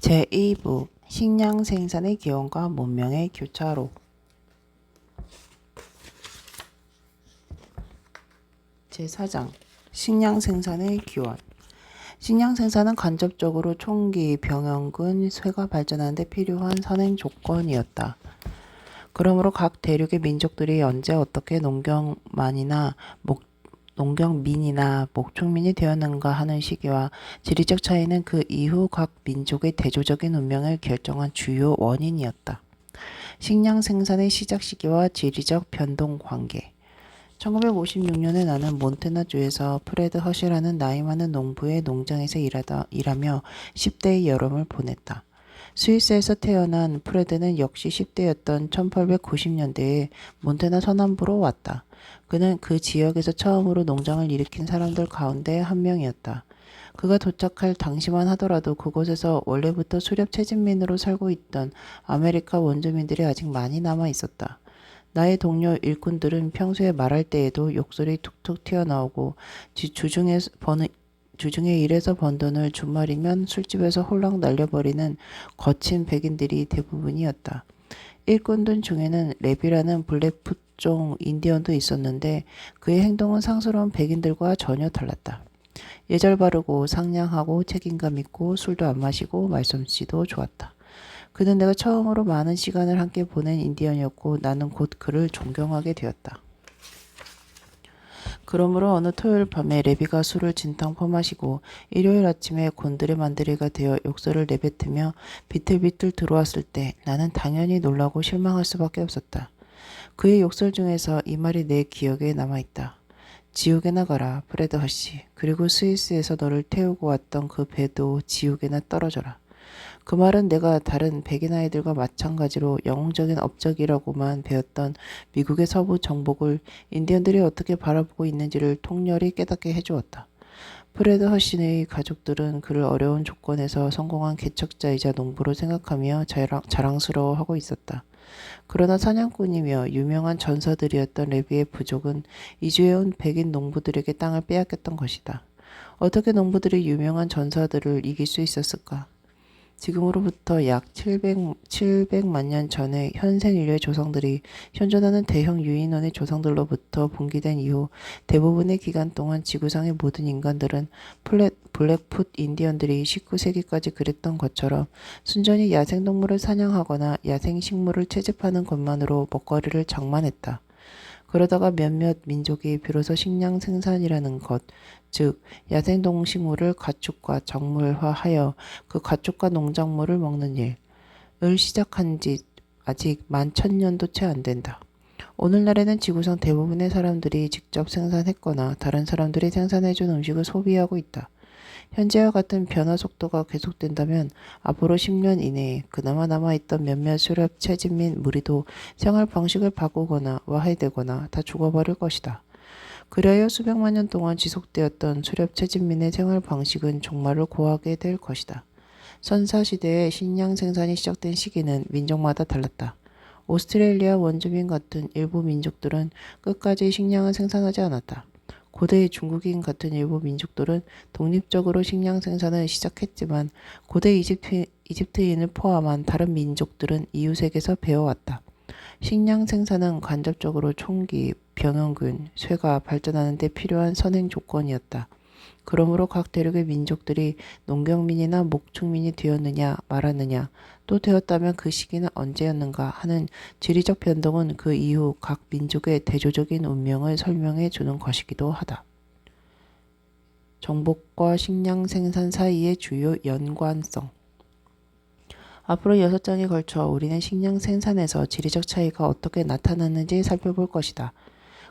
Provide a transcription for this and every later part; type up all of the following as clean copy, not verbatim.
제2부 식량 생산의 기원과 문명의 교차로. 제4장 식량 생산의 기원. 식량 생산은 간접적으로 총기, 병영군, 쇠가 발전하는 데 필요한 선행 조건이었다. 그러므로 각 대륙의 민족들이 언제 어떻게 농경민이나 목축민이 되었는가 하는 시기와 지리적 차이는 그 이후 각 민족의 대조적인 운명을 결정한 주요 원인이었다. 식량 생산의 시작 시기와 지리적 변동 관계. 1956년에 나는 몬태나주에서 프레드 허시라는 나이 많은 농부의 농장에서 일하며 10대의 여름을 보냈다. 스위스에서 태어난 프레드는 역시 10대였던 1890년대에 몬테나 서남부로 왔다. 그는 그 지역에서 처음으로 농장을 일으킨 사람들 가운데 한 명이었다. 그가 도착할 당시만 하더라도 그곳에서 원래부터 수렵 채집민으로 살고 있던 아메리카 원주민들이 아직 많이 남아 있었다. 나의 동료 일꾼들은 평소에 말할 때에도 욕설이 툭툭 튀어나오고 주중에 일해서 번 돈을 주말이면 술집에서 홀랑 날려버리는 거친 백인들이 대부분이었다. 일꾼들 중에는 레비라는 블랙풋종 인디언도 있었는데 그의 행동은 상스러운 백인들과 전혀 달랐다. 예절 바르고 상냥하고 책임감 있고 술도 안 마시고 말솜씨도 좋았다. 그는 내가 처음으로 많은 시간을 함께 보낸 인디언이었고 나는 곧 그를 존경하게 되었다. 그러므로 어느 토요일 밤에 레비가 술을 진탕 퍼마시고 일요일 아침에 곤드레 만드레가 되어 욕설을 내뱉으며 비틀비틀 들어왔을 때 나는 당연히 놀라고 실망할 수밖에 없었다. 그의 욕설 중에서 이 말이 내 기억에 남아있다. 지옥에나 가라, 프레드 허시. 그리고 스위스에서 너를 태우고 왔던 그 배도 지옥에나 떨어져라. 그 말은 내가 다른 백인 아이들과 마찬가지로 영웅적인 업적이라고만 배웠던 미국의 서부 정복을 인디언들이 어떻게 바라보고 있는지를 통렬히 깨닫게 해주었다. 프레드 허신의 가족들은 그를 어려운 조건에서 성공한 개척자이자 농부로 생각하며 자랑스러워하고 있었다. 그러나 사냥꾼이며 유명한 전사들이었던 레비의 부족은 이주해온 백인 농부들에게 땅을 빼앗겼던 것이다. 어떻게 농부들이 유명한 전사들을 이길 수 있었을까? 지금으로부터 약 700만 년 전에 현생 인류의 조상들이 현존하는 대형 유인원의 조상들로부터 분기된 이후 대부분의 기간 동안 지구상의 모든 인간들은 블랙풋 인디언들이 19세기까지 그랬던 것처럼 순전히 야생동물을 사냥하거나 야생식물을 채집하는 것만으로 먹거리를 장만했다. 그러다가 몇몇 민족이 비로소 식량 생산이라는 것, 즉 야생동식물을 가축과 작물화하여 그 가축과 농작물을 먹는 일을 시작한 지 아직 11,000년도 채 안 된다. 오늘날에는 지구상 대부분의 사람들이 직접 생산했거나 다른 사람들이 생산해준 음식을 소비하고 있다. 현재와 같은 변화 속도가 계속된다면 앞으로 10년 이내에 그나마 남아있던 몇몇 수렵 채집민 무리도 생활 방식을 바꾸거나 와해되거나 다 죽어버릴 것이다. 그리하여 수백만 년 동안 지속되었던 수렵 채집민의 생활 방식은 종말을 고하게 될 것이다. 선사시대에 식량 생산이 시작된 시기는 민족마다 달랐다. 오스트레일리아 원주민 같은 일부 민족들은 끝까지 식량을 생산하지 않았다. 고대의 중국인 같은 일부 민족들은 독립적으로 식량 생산을 시작했지만 고대 이집트인을 포함한 다른 민족들은 이웃에게서 배워왔다. 식량 생산은 간접적으로 총기, 병영군, 쇠가 발전하는 데 필요한 선행 조건이었다. 그러므로 각 대륙의 민족들이 농경민이나 목축민이 되었느냐 말았느냐 또 되었다면 그 시기는 언제였는가 하는 지리적 변동은 그 이후 각 민족의 대조적인 운명을 설명해 주는 것이기도 하다. 정복과 식량 생산 사이의 주요 연관성. 앞으로 6장에 걸쳐 우리는 식량 생산에서 지리적 차이가 어떻게 나타났는지 살펴볼 것이다.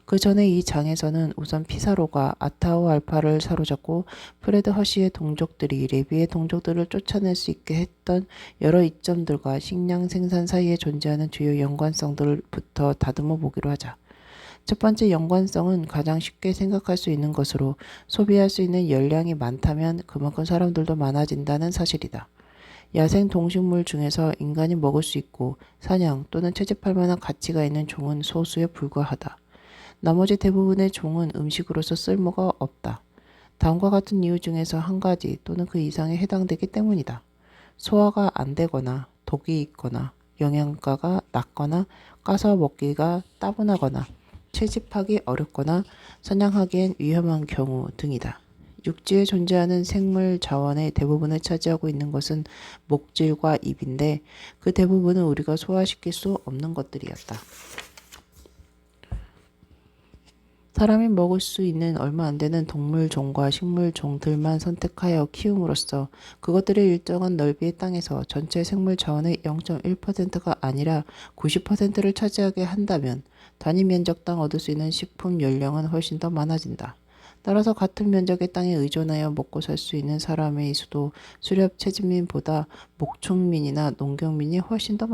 그 전에 이 장에서는 우선 피사로가 아타우알파를 사로잡고 프레드 허시의 동족들이 레비의 동족들을 쫓아낼 수 있게 했던 여러 이점들과 식량 생산 사이에 존재하는 주요 연관성들부터 다듬어 보기로 하자. 첫 번째 연관성은 가장 쉽게 생각할 수 있는 것으로 소비할 수 있는 열량이 많다면 그만큼 사람들도 많아진다는 사실이다. 야생 동식물 중에서 인간이 먹을 수 있고 사냥 또는 채집할 만한 가치가 있는 종은 소수에 불과하다. 나머지 대부분의 종은 음식으로서 쓸모가 없다. 다음과 같은 이유 중에서 한 가지 또는 그 이상에 해당되기 때문이다. 소화가 안 되거나 독이 있거나 영양가가 낮거나 까서 먹기가 따분하거나 채집하기 어렵거나 사냥하기엔 위험한 경우 등이다. 육지에 존재하는 생물 자원의 대부분을 차지하고 있는 것은 목질과 입인데 그 대부분은 우리가 소화시킬 수 없는 것들이었다. 사람이 먹을 수 있는 얼마 안 되는 동물종과 식물종들만 선택하여 키움으로써 그것들의 일정한 넓이의 땅에서 전체 생물 자원의 0.1%가 아니라 90%를 차지하게 한다면 단위 면적당 얻을 수 있는 식품 연령은 훨씬 더 많아진다. 따라서 같은 면적의 땅에 의존하여 먹고 살 수 있는 사람의 수도 수렵 채집민보다 목축민이나 농경민이 훨씬 더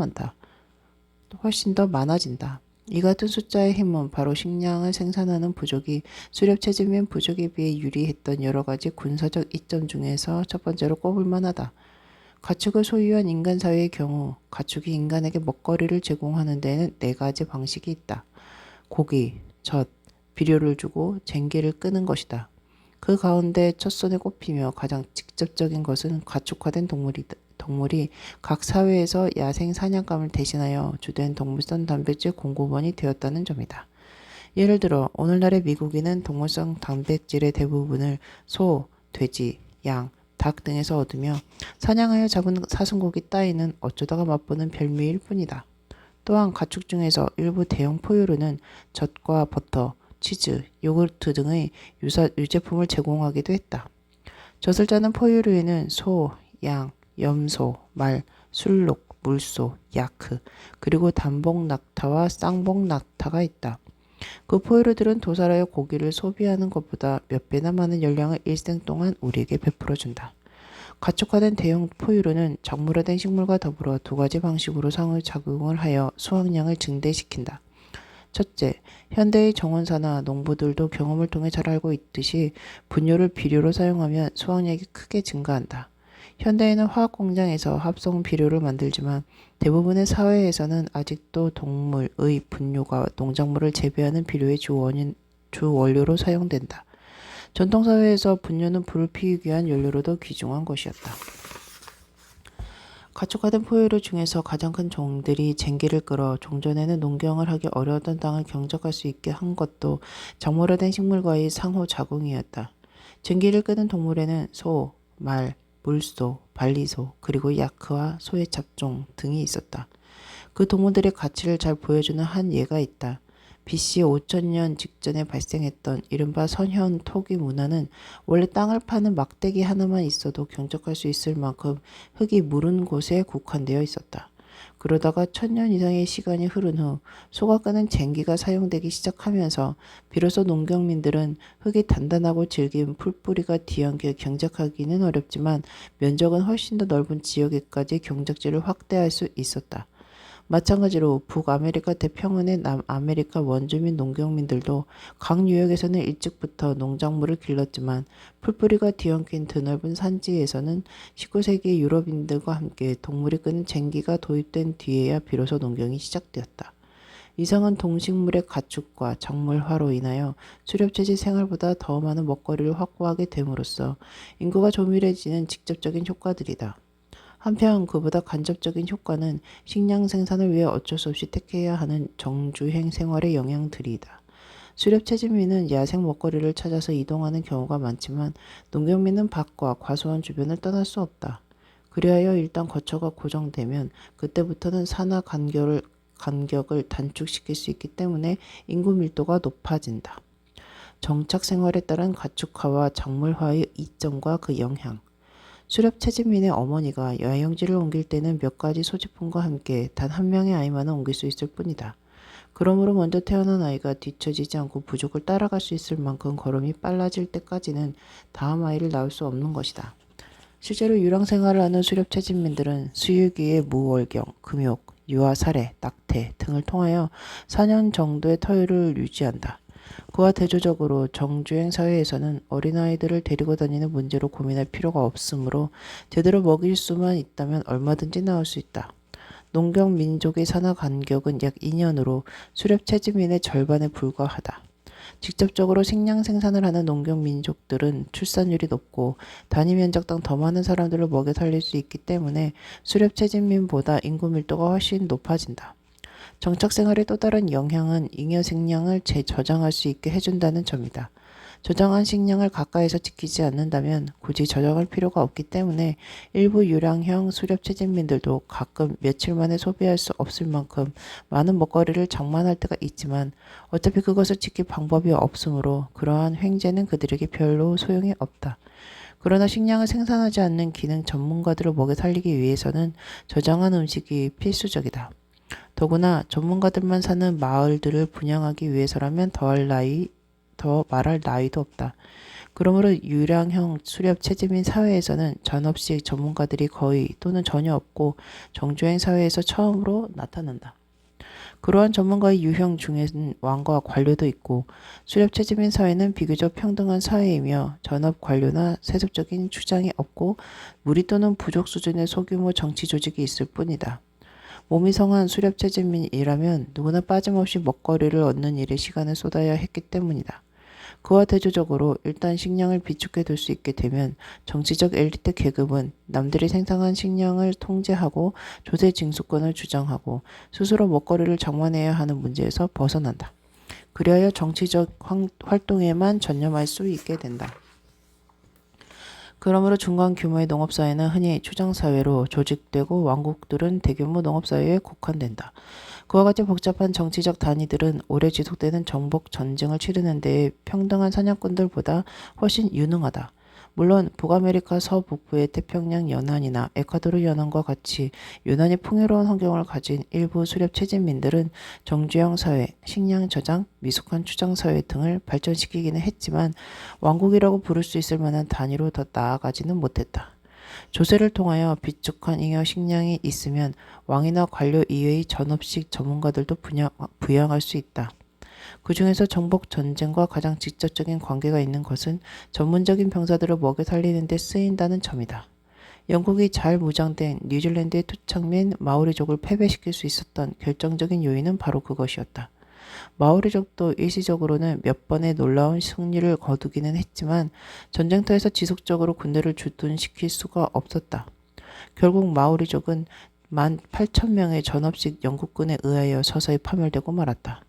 많아진다. 이 같은 숫자의 힘은 바로 식량을 생산하는 부족이 수렵 채집민 부족에 비해 유리했던 여러 가지 군사적 이점 중에서 첫 번째로 꼽을 만하다. 가축을 소유한 인간 사회의 경우 가축이 인간에게 먹거리를 제공하는 데에는 네 가지 방식이 있다. 고기, 젖, 비료를 주고 쟁기를 끄는 것이다. 그 가운데 첫손에 꼽히며 가장 직접적인 것은 가축화된 동물이 각 사회에서 야생 사냥감을 대신하여 주된 동물성 단백질 공급원이 되었다는 점이다. 예를 들어 오늘날의 미국인은 동물성 단백질의 대부분을 소, 돼지, 양, 닭 등에서 얻으며 사냥하여 잡은 사슴고기 따위는 어쩌다가 맛보는 별미일 뿐이다. 또한 가축 중에서 일부 대형 포유류는 젖과 버터, 치즈, 요구르트 등의 유제품을 제공하기도 했다. 젖을 짜는 포유류에는 소, 양, 염소, 말, 술록, 물소, 야크, 그리고 단복 낙타와 쌍복 낙타가 있다. 그 포유류들은 도살하여 고기를 소비하는 것보다 몇 배나 많은 열량을 일생 동안 우리에게 베풀어준다. 가축화된 대형 포유류는 작물화된 식물과 더불어 두 가지 방식으로 상호작용을 하여 수확량을 증대시킨다. 첫째, 현대의 정원사나 농부들도 경험을 통해 잘 알고 있듯이 분뇨를 비료로 사용하면 수확량이 크게 증가한다. 현대에는 화학공장에서 합성 비료를 만들지만 대부분의 사회에서는 아직도 동물의 분뇨가 농작물을 재배하는 비료의 주 원료로 사용된다. 전통사회에서 분뇨는 불을 피우기 위한 연료로도 귀중한 것이었다. 가축화된 포유류 중에서 가장 큰 종들이 쟁기를 끌어 종전에는 농경을 하기 어려웠던 땅을 경작할 수 있게 한 것도 작물화된 식물과의 상호작용이었다. 쟁기를 끄는 동물에는 소, 말, 물소, 발리소, 그리고 야크와 소의 잡종 등이 있었다. 그 동물들의 가치를 잘 보여주는 한 예가 있다. BC 5000년 직전에 발생했던 이른바 선현 토기 문화는 원래 땅을 파는 막대기 하나만 있어도 경작할 수 있을 만큼 흙이 무른 곳에 국한되어 있었다. 그러다가 1000년 이상의 시간이 흐른 후 소가 끄는 쟁기가 사용되기 시작하면서 비로소 농경민들은 흙이 단단하고 질긴 풀뿌리가 뒤엉켜 경작하기는 어렵지만 면적은 훨씬 더 넓은 지역에까지 경작지를 확대할 수 있었다. 마찬가지로 북아메리카 태평원의 남아메리카 원주민 농경민들도 각 유역에서는 일찍부터 농작물을 길렀지만 풀뿌리가 뒤엉킨 드넓은 산지에서는 19세기 유럽인들과 함께 동물이 끄는 쟁기가 도입된 뒤에야 비로소 농경이 시작되었다. 이상은 동식물의 가축과 작물화로 인하여 수렵채집 생활보다 더 많은 먹거리를 확보하게 됨으로써 인구가 조밀해지는 직접적인 효과들이다. 한편 그보다 간접적인 효과는 식량 생산을 위해 어쩔 수 없이 택해야 하는 정주행 생활의 영향들이다. 수렵채집민은 야생 먹거리를 찾아서 이동하는 경우가 많지만 농경민은 밭과 과수원 주변을 떠날 수 없다. 그리하여 일단 거처가 고정되면 그때부터는 산하 간격을 단축시킬 수 있기 때문에 인구 밀도가 높아진다. 정착 생활에 따른 가축화와 작물화의 이점과 그 영향. 수렵 채집민의 어머니가 야영지를 옮길 때는 몇 가지 소지품과 함께 단 한 명의 아이만은 옮길 수 있을 뿐이다. 그러므로 먼저 태어난 아이가 뒤처지지 않고 부족을 따라갈 수 있을 만큼 걸음이 빨라질 때까지는 다음 아이를 낳을 수 없는 것이다. 실제로 유랑생활을 하는 수렵 채집민들은 수유기의 무월경, 금욕, 유아 살해, 낙태 등을 통하여 4년 정도의 터울을 유지한다. 그와 대조적으로 정주행 사회에서는 어린아이들을 데리고 다니는 문제로 고민할 필요가 없으므로 제대로 먹일 수만 있다면 얼마든지 나올 수 있다. 농경 민족의 산하 간격은 약 2년으로 수렵 채집민의 절반에 불과하다. 직접적으로 식량 생산을 하는 농경 민족들은 출산율이 높고 단위 면적당 더 많은 사람들을 먹여 살릴 수 있기 때문에 수렵채집민보다 인구 밀도가 훨씬 높아진다. 정착 생활의 또 다른 영향은 잉여 식량을 재저장할 수 있게 해준다는 점이다. 저장한 식량을 가까이서 지키지 않는다면 굳이 저장할 필요가 없기 때문에 일부 유량형 수렵채집민들도 가끔 며칠 만에 소비할 수 없을 만큼 많은 먹거리를 장만할 때가 있지만 어차피 그것을 지킬 방법이 없으므로 그러한 횡재는 그들에게 별로 소용이 없다. 그러나 식량을 생산하지 않는 기능 전문가들을 먹여 살리기 위해서는 저장한 음식이 필수적이다. 더구나 전문가들만 사는 마을들을 분양하기 위해서라면 더 말할 나위도 없다. 그러므로 유량형 수렵 채집민 사회에서는 전업식 전문가들이 거의 또는 전혀 없고 정주행 사회에서 처음으로 나타난다. 그러한 전문가의 유형 중에는 왕과 관료도 있고 수렵 채집민 사회는 비교적 평등한 사회이며 전업 관료나 세습적인 추장이 없고 무리 또는 부족 수준의 소규모 정치 조직이 있을 뿐이다. 몸이 성한 수렵 채집민이라면 누구나 빠짐없이 먹거리를 얻는 일에 시간을 쏟아야 했기 때문이다. 그와 대조적으로 일단 식량을 비축해 둘 수 있게 되면 정치적 엘리트 계급은 남들이 생산한 식량을 통제하고 조세 징수권을 주장하고 스스로 먹거리를 장만해야 하는 문제에서 벗어난다. 그리하여 정치적 활동에만 전념할 수 있게 된다. 그러므로 중간 규모의 농업사회는 흔히 추장사회로 조직되고 왕국들은 대규모 농업사회에 국한된다. 그와 같이 복잡한 정치적 단위들은 오래 지속되는 정복 전쟁을 치르는 데에 평등한 사냥꾼들보다 훨씬 유능하다. 물론 북아메리카 서북부의 태평양 연안이나 에콰도르 연안과 같이 유난히 풍요로운 환경을 가진 일부 수렵 채집민들은 정주형 사회, 식량 저장, 미숙한 추장 사회 등을 발전시키기는 했지만 왕국이라고 부를 수 있을 만한 단위로 더 나아가지는 못했다. 조세를 통하여 비축한 잉여 식량이 있으면 왕이나 관료 이외의 전업식 전문가들도 부양할 수 있다. 그 중에서 정복 전쟁과 가장 직접적인 관계가 있는 것은 전문적인 병사들을 먹여 살리는 데 쓰인다는 점이다. 영국이 잘 무장된 뉴질랜드의 토착민 마오리족을 패배시킬 수 있었던 결정적인 요인은 바로 그것이었다. 마오리족도 일시적으로는 몇 번의 놀라운 승리를 거두기는 했지만 전쟁터에서 지속적으로 군대를 주둔시킬 수가 없었다. 결국 마오리족은 18,000명의 전업식 영국군에 의하여 서서히 파멸되고 말았다.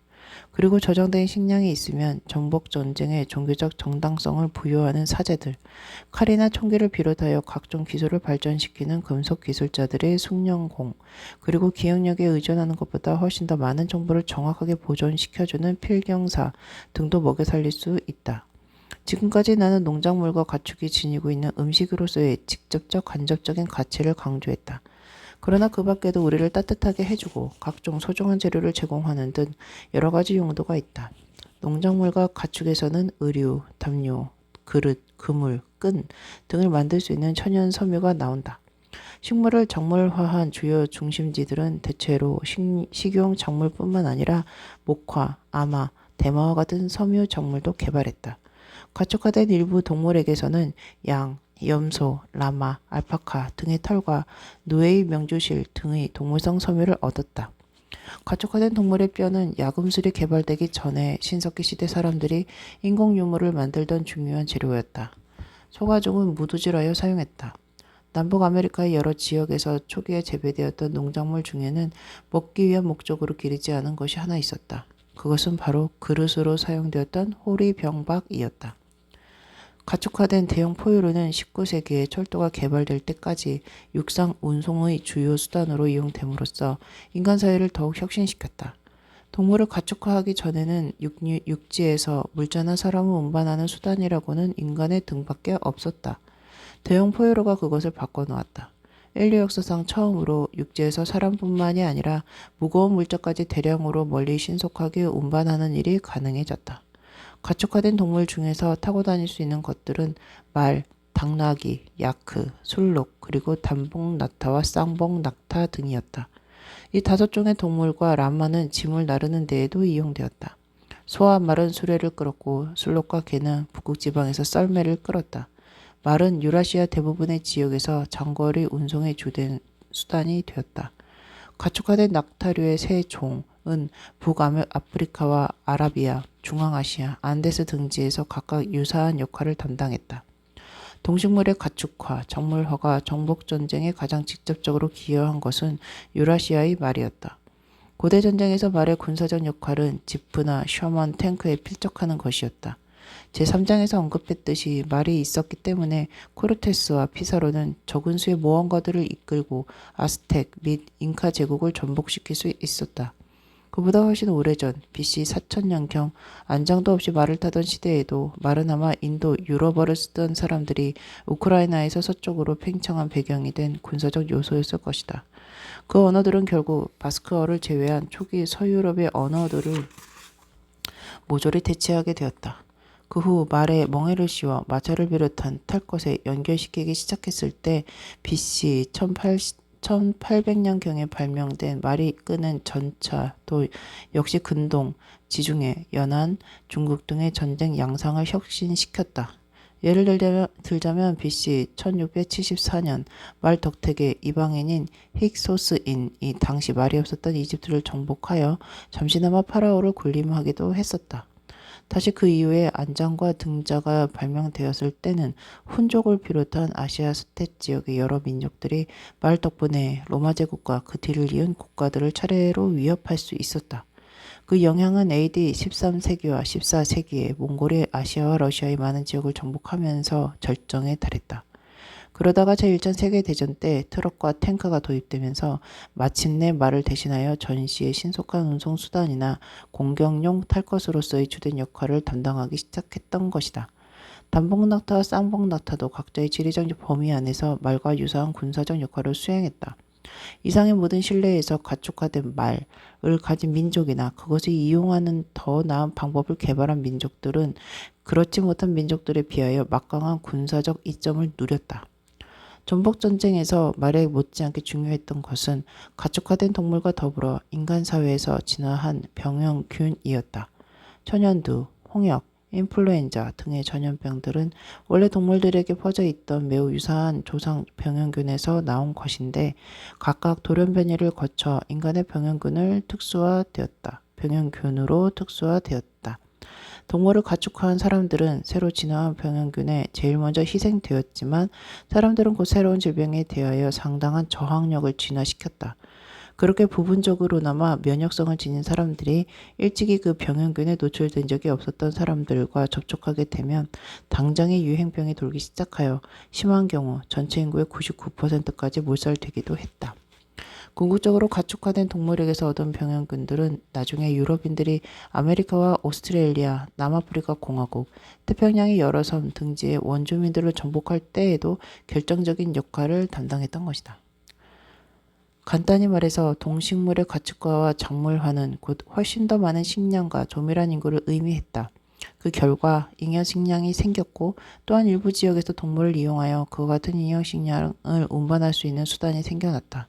그리고 저장된 식량이 있으면 정복 전쟁에 종교적 정당성을 부여하는 사제들, 칼이나 총기를 비롯하여 각종 기술을 발전시키는 금속 기술자들의 숙련공, 그리고 기억력에 의존하는 것보다 훨씬 더 많은 정보를 정확하게 보존시켜주는 필경사 등도 먹여 살릴 수 있다. 지금까지 나는 농작물과 가축이 지니고 있는 음식으로서의 직접적 간접적인 가치를 강조했다. 그러나 그 밖에도 우리를 따뜻하게 해주고 각종 소중한 재료를 제공하는 등 여러 가지 용도가 있다. 농작물과 가축에서는 의류, 담요, 그릇, 그물, 끈 등을 만들 수 있는 천연 섬유가 나온다. 식물을 작물화한 주요 중심지들은 대체로 식용 작물뿐만 아니라 목화, 아마, 대마와 같은 섬유 작물도 개발했다. 가축화된 일부 동물에게서는 양, 염소, 라마, 알파카 등의 털과 누에의 명주실 등의 동물성 섬유를 얻었다. 가축화된 동물의 뼈는 야금술이 개발되기 전에 신석기 시대 사람들이 인공 유물을 만들던 중요한 재료였다. 소가죽은 무두질하여 사용했다. 남북 아메리카의 여러 지역에서 초기에 재배되었던 농작물 중에는 먹기 위한 목적으로 기르지 않은 것이 하나 있었다. 그것은 바로 그릇으로 사용되었던 호리병박이었다. 가축화된 대형 포유류는 19세기에 철도가 개발될 때까지 육상 운송의 주요 수단으로 이용됨으로써 인간 사회를 더욱 혁신시켰다. 동물을 가축화하기 전에는 육지에서 물자나 사람을 운반하는 수단이라고는 인간의 등밖에 없었다. 대형 포유류가 그것을 바꿔놓았다. 인류 역사상 처음으로 육지에서 사람뿐만이 아니라 무거운 물자까지 대량으로 멀리 신속하게 운반하는 일이 가능해졌다. 가축화된 동물 중에서 타고 다닐 수 있는 것들은 말, 당나귀, 야크, 술록, 그리고 단봉 낙타와 쌍봉 낙타 등이었다. 이 5종의 동물과 라마는 짐을 나르는 데에도 이용되었다. 소와 말은 수레를 끌었고 술록과 개는 북극 지방에서 썰매를 끌었다. 말은 유라시아 대부분의 지역에서 장거리 운송의 주된 수단이 되었다. 가축화된 낙타류의 새 종은 북아프리카와 아라비아, 중앙아시아, 안데스 등지에서 각각 유사한 역할을 담당했다. 동식물의 가축화, 정물화가 정복전쟁에 가장 직접적으로 기여한 것은 유라시아의 말이었다. 고대 전쟁에서 말의 군사적 역할은 지프나 셔먼, 탱크에 필적하는 것이었다. 제3장에서 언급했듯이 말이 있었기 때문에 코르테스와 피사로는 적은 수의 모험가들을 이끌고 아스텍 및 잉카 제국을 전복시킬 수 있었다. 그보다 훨씬 오래전 BC 4000년경 안장도 없이 말을 타던 시대에도 말은 아마 인도, 유럽어를 쓰던 사람들이 우크라이나에서 서쪽으로 팽창한 배경이 된 군사적 요소였을 것이다. 그 언어들은 결국 바스크어를 제외한 초기 서유럽의 언어들을 모조리 대체하게 되었다. 그 후 말에 멍에를 씌워 마차를 비롯한 탈 것에 연결시키기 시작했을 때 BC 1800년경에 발명된 말이 끄는 전차, 또 역시 근동, 지중해, 연안, 중국 등의 전쟁 양상을 혁신시켰다. 예를 들자면 BC 1674년 말 덕택의 이방인인 힉소스인이 당시 말이 없었던 이집트를 정복하여 잠시나마 파라오를 군림하기도 했었다. 다시 그 이후에 안장과 등자가 발명되었을 때는 훈족을 비롯한 아시아 스테프 지역의 여러 민족들이 말 덕분에 로마 제국과 그 뒤를 이은 국가들을 차례로 위협할 수 있었다. 그 영향은 AD 13세기와 14세기에 몽골이 아시아와 러시아의 많은 지역을 정복하면서 절정에 달했다. 그러다가 제1차 세계대전 때 트럭과 탱크가 도입되면서 마침내 말을 대신하여 전시의 신속한 운송수단이나 공격용 탈 것으로서의 주된 역할을 담당하기 시작했던 것이다. 단봉낙타와 쌍봉낙타도 각자의 지리적 범위 안에서 말과 유사한 군사적 역할을 수행했다. 이상의 모든 신뢰에서 가축화된 말을 가진 민족이나 그것을 이용하는 더 나은 방법을 개발한 민족들은 그렇지 못한 민족들에 비하여 막강한 군사적 이점을 누렸다. 전복전쟁에서 말에 못지않게 중요했던 것은 가축화된 동물과 더불어 인간 사회에서 진화한 병영균이었다. 천연두, 홍역, 인플루엔자 등의 전염병들은 원래 동물들에게 퍼져 있던 매우 유사한 조상 병영균에서 나온 것인데 각각 돌연변이를 거쳐 인간의 병영균으로 특수화되었다. 동물을 가축화한 사람들은 새로 진화한 병영균에 제일 먼저 희생되었지만 사람들은 그 새로운 질병에 대하여 상당한 저항력을 진화시켰다. 그렇게 부분적으로나마 면역성을 지닌 사람들이 일찍이 그 병영균에 노출된 적이 없었던 사람들과 접촉하게 되면 당장의 유행병이 돌기 시작하여 심한 경우 전체 인구의 99%까지 몰살되기도 했다. 궁극적으로 가축화된 동물에게서 얻은 병영균들은 나중에 유럽인들이 아메리카와 오스트레일리아, 남아프리카 공화국, 태평양의 여러 섬 등지의 원주민들을 정복할 때에도 결정적인 역할을 담당했던 것이다. 간단히 말해서 동식물의 가축화와 작물화는 곧 훨씬 더 많은 식량과 조밀한 인구를 의미했다. 그 결과 잉여 식량이 생겼고 또한 일부 지역에서 동물을 이용하여 그와 같은 잉여 식량을 운반할 수 있는 수단이 생겨났다.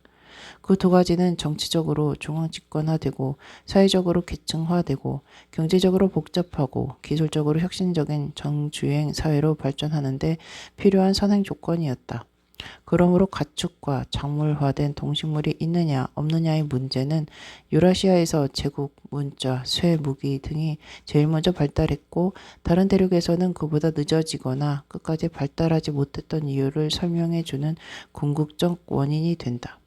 그 두 가지는 정치적으로 중앙집권화되고 사회적으로 계층화되고 경제적으로 복잡하고 기술적으로 혁신적인 정주행 사회로 발전하는데 필요한 선행 조건이었다. 그러므로 가축과 작물화된 동식물이 있느냐 없느냐의 문제는 유라시아에서 제국, 문자, 쇠, 무기 등이 제일 먼저 발달했고 다른 대륙에서는 그보다 늦어지거나 끝까지 발달하지 못했던 이유를 설명해주는 궁극적 원인이 된다.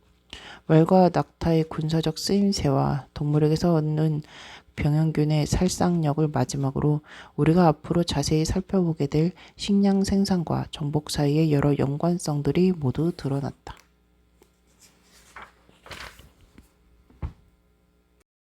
말과 낙타의 군사적 쓰임새와 동물에게서 얻는 병영균의 살상력을 마지막으로 우리가 앞으로 자세히 살펴보게 될 식량 생산과 정복 사이의 여러 연관성들이 모두 드러났다.